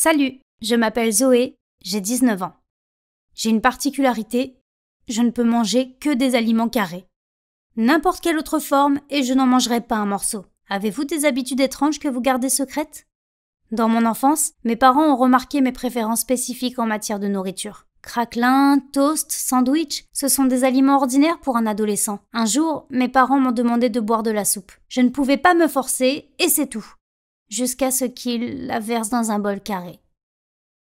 Salut, je m'appelle Zoé, j'ai 19 ans. J'ai une particularité, je ne peux manger que des aliments carrés. N'importe quelle autre forme et je n'en mangerai pas un morceau. Avez-vous des habitudes étranges que vous gardez secrètes? Dans mon enfance, mes parents ont remarqué mes préférences spécifiques en matière de nourriture. Craquelin, toast, sandwich, ce sont des aliments ordinaires pour un adolescent. Un jour, mes parents m'ont demandé de boire de la soupe. Je ne pouvais pas me forcer et c'est tout. Jusqu'à ce qu'ils la versent dans un bol carré.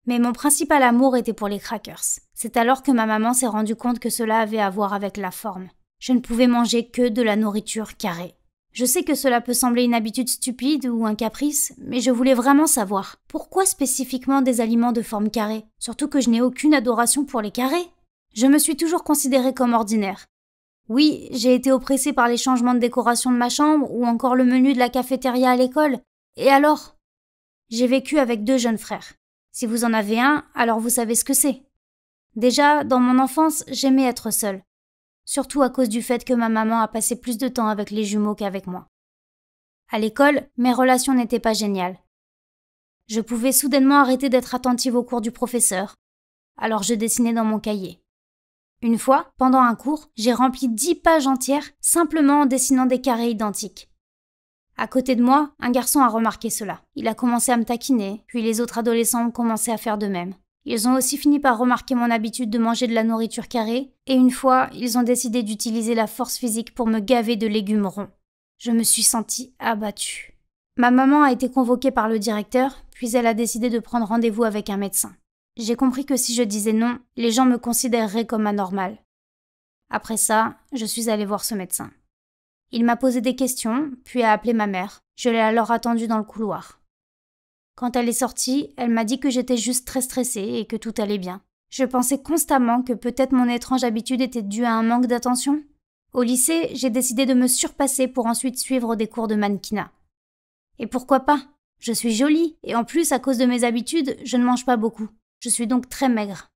Mais mon principal amour était pour les crackers. C'est alors que ma maman s'est rendue compte que cela avait à voir avec la forme. Je ne pouvais manger que de la nourriture carrée. Je sais que cela peut sembler une habitude stupide ou un caprice, mais je voulais vraiment savoir. Pourquoi spécifiquement des aliments de forme carrée? Surtout que je n'ai aucune adoration pour les carrés. Je me suis toujours considérée comme ordinaire. Oui, j'ai été oppressée par les changements de décoration de ma chambre ou encore le menu de la cafétéria à l'école. Et alors? J'ai vécu avec 2 jeunes frères. Si vous en avez un, alors vous savez ce que c'est. Déjà, dans mon enfance, j'aimais être seule. Surtout à cause du fait que ma maman a passé plus de temps avec les jumeaux qu'avec moi. À l'école, mes relations n'étaient pas géniales. Je pouvais soudainement arrêter d'être attentive aux cours du professeur, alors je dessinais dans mon cahier. Une fois, pendant un cours, j'ai rempli 10 pages entières simplement en dessinant des carrés identiques. À côté de moi, un garçon a remarqué cela. Il a commencé à me taquiner, puis les autres adolescents ont commencé à faire de même. Ils ont aussi fini par remarquer mon habitude de manger de la nourriture carrée, et une fois, ils ont décidé d'utiliser la force physique pour me gaver de légumes ronds. Je me suis sentie abattue. Ma maman a été convoquée par le directeur, puis elle a décidé de prendre rendez-vous avec un médecin. J'ai compris que si je disais non, les gens me considéreraient comme anormale. Après ça, je suis allée voir ce médecin. Il m'a posé des questions, puis a appelé ma mère. Je l'ai alors attendue dans le couloir. Quand elle est sortie, elle m'a dit que j'étais juste très stressée et que tout allait bien. Je pensais constamment que peut-être mon étrange habitude était due à un manque d'attention. Au lycée, j'ai décidé de me surpasser pour ensuite suivre des cours de mannequinat. Et pourquoi pas? Je suis jolie, et en plus, à cause de mes habitudes, je ne mange pas beaucoup. Je suis donc très maigre.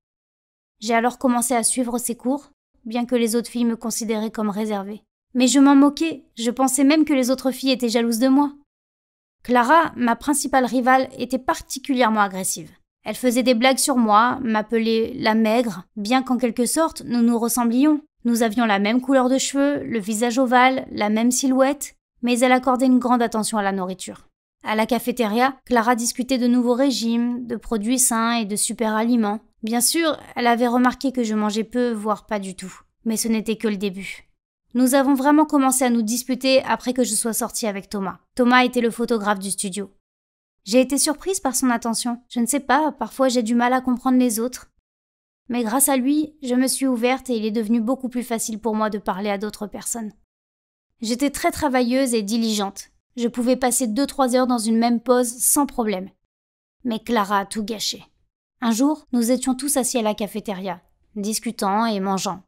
J'ai alors commencé à suivre ces cours, bien que les autres filles me considéraient comme réservée. Mais je m'en moquais, je pensais même que les autres filles étaient jalouses de moi. Clara, ma principale rivale, était particulièrement agressive. Elle faisait des blagues sur moi, m'appelait la maigre, bien qu'en quelque sorte, nous nous ressemblions. Nous avions la même couleur de cheveux, le visage ovale, la même silhouette, mais elle accordait une grande attention à la nourriture. À la cafétéria, Clara discutait de nouveaux régimes, de produits sains et de super aliments. Bien sûr, elle avait remarqué que je mangeais peu, voire pas du tout. Mais ce n'était que le début. Nous avons vraiment commencé à nous disputer après que je sois sortie avec Thomas. Thomas était le photographe du studio. J'ai été surprise par son attention. Je ne sais pas, parfois j'ai du mal à comprendre les autres. Mais grâce à lui, je me suis ouverte et il est devenu beaucoup plus facile pour moi de parler à d'autres personnes. J'étais très travailleuse et diligente. Je pouvais passer 2-3 heures dans une même pause sans problème. Mais Clara a tout gâché. Un jour, nous étions tous assis à la cafétéria, discutant et mangeant.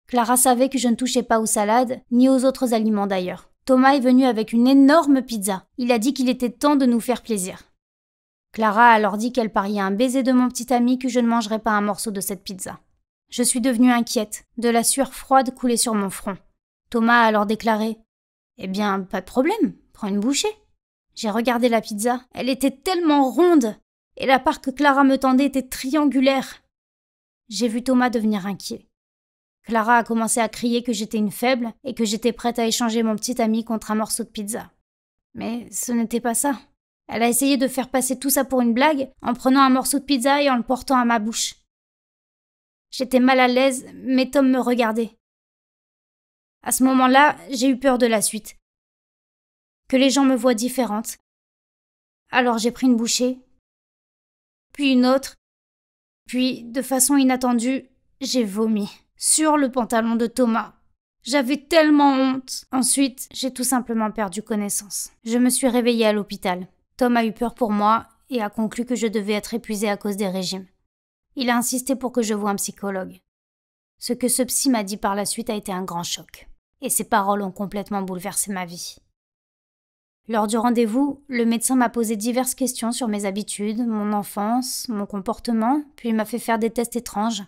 Clara savait que je ne touchais pas aux salades, ni aux autres aliments d'ailleurs. Thomas est venu avec une énorme pizza. Il a dit qu'il était temps de nous faire plaisir. Clara a alors dit qu'elle pariait un baiser de mon petit ami que je ne mangerais pas un morceau de cette pizza. Je suis devenue inquiète. De la sueur froide coulait sur mon front. Thomas a alors déclaré « Eh bien, pas de problème, prends une bouchée. » J'ai regardé la pizza. Elle était tellement ronde et la part que Clara me tendait était triangulaire. J'ai vu Thomas devenir inquiet. Clara a commencé à crier que j'étais une faible et que j'étais prête à échanger mon petit ami contre un morceau de pizza. Mais ce n'était pas ça. Elle a essayé de faire passer tout ça pour une blague en prenant un morceau de pizza et en le portant à ma bouche. J'étais mal à l'aise, mais Tom me regardait. À ce moment-là, j'ai eu peur de la suite. Que les gens me voient différente. Alors j'ai pris une bouchée, puis une autre, puis, de façon inattendue, j'ai vomi. Sur le pantalon de Thomas. J'avais tellement honte. Ensuite, j'ai tout simplement perdu connaissance. Je me suis réveillée à l'hôpital. Tom a eu peur pour moi et a conclu que je devais être épuisée à cause des régimes. Il a insisté pour que je voie un psychologue. Ce que ce psy m'a dit par la suite a été un grand choc. Et ses paroles ont complètement bouleversé ma vie. Lors du rendez-vous, le médecin m'a posé diverses questions sur mes habitudes, mon enfance, mon comportement, puis m'a fait faire des tests étranges.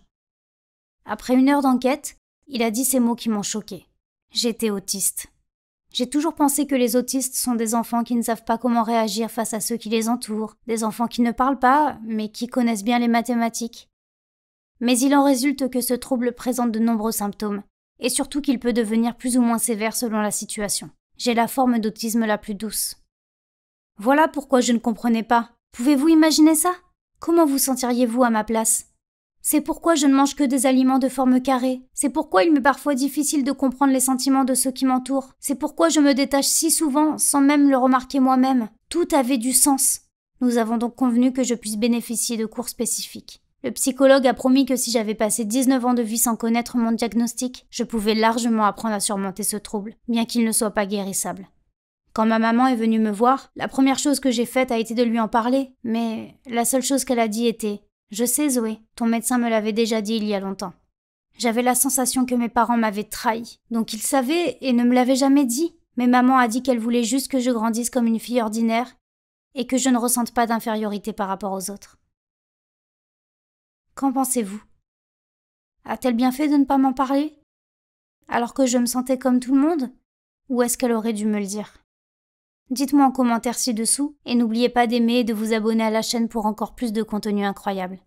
Après 1 heure d'enquête, il a dit ces mots qui m'ont choquée. J'étais autiste. J'ai toujours pensé que les autistes sont des enfants qui ne savent pas comment réagir face à ceux qui les entourent, des enfants qui ne parlent pas, mais qui connaissent bien les mathématiques. Mais il en résulte que ce trouble présente de nombreux symptômes, et surtout qu'il peut devenir plus ou moins sévère selon la situation. J'ai la forme d'autisme la plus douce. Voilà pourquoi je ne comprenais pas. Pouvez-vous imaginer ça? Comment vous sentiriez-vous à ma place? C'est pourquoi je ne mange que des aliments de forme carrée. C'est pourquoi il m'est parfois difficile de comprendre les sentiments de ceux qui m'entourent. C'est pourquoi je me détache si souvent sans même le remarquer moi-même. Tout avait du sens. Nous avons donc convenu que je puisse bénéficier de cours spécifiques. Le psychologue a promis que si j'avais passé 19 ans de vie sans connaître mon diagnostic, je pouvais largement apprendre à surmonter ce trouble, bien qu'il ne soit pas guérissable. Quand ma maman est venue me voir, la première chose que j'ai faite a été de lui en parler, mais la seule chose qu'elle a dit était « Je sais Zoé, ton médecin me l'avait déjà dit il y a longtemps. » J'avais la sensation que mes parents m'avaient trahi, donc ils savaient et ne me l'avaient jamais dit. Mais maman a dit qu'elle voulait juste que je grandisse comme une fille ordinaire et que je ne ressente pas d'infériorité par rapport aux autres. Qu'en pensez-vous? A-t-elle bien fait de ne pas m'en parler? Alors que je me sentais comme tout le monde? Ou est-ce qu'elle aurait dû me le dire? Dites-moi en commentaire ci-dessous et n'oubliez pas d'aimer et de vous abonner à la chaîne pour encore plus de contenu incroyable.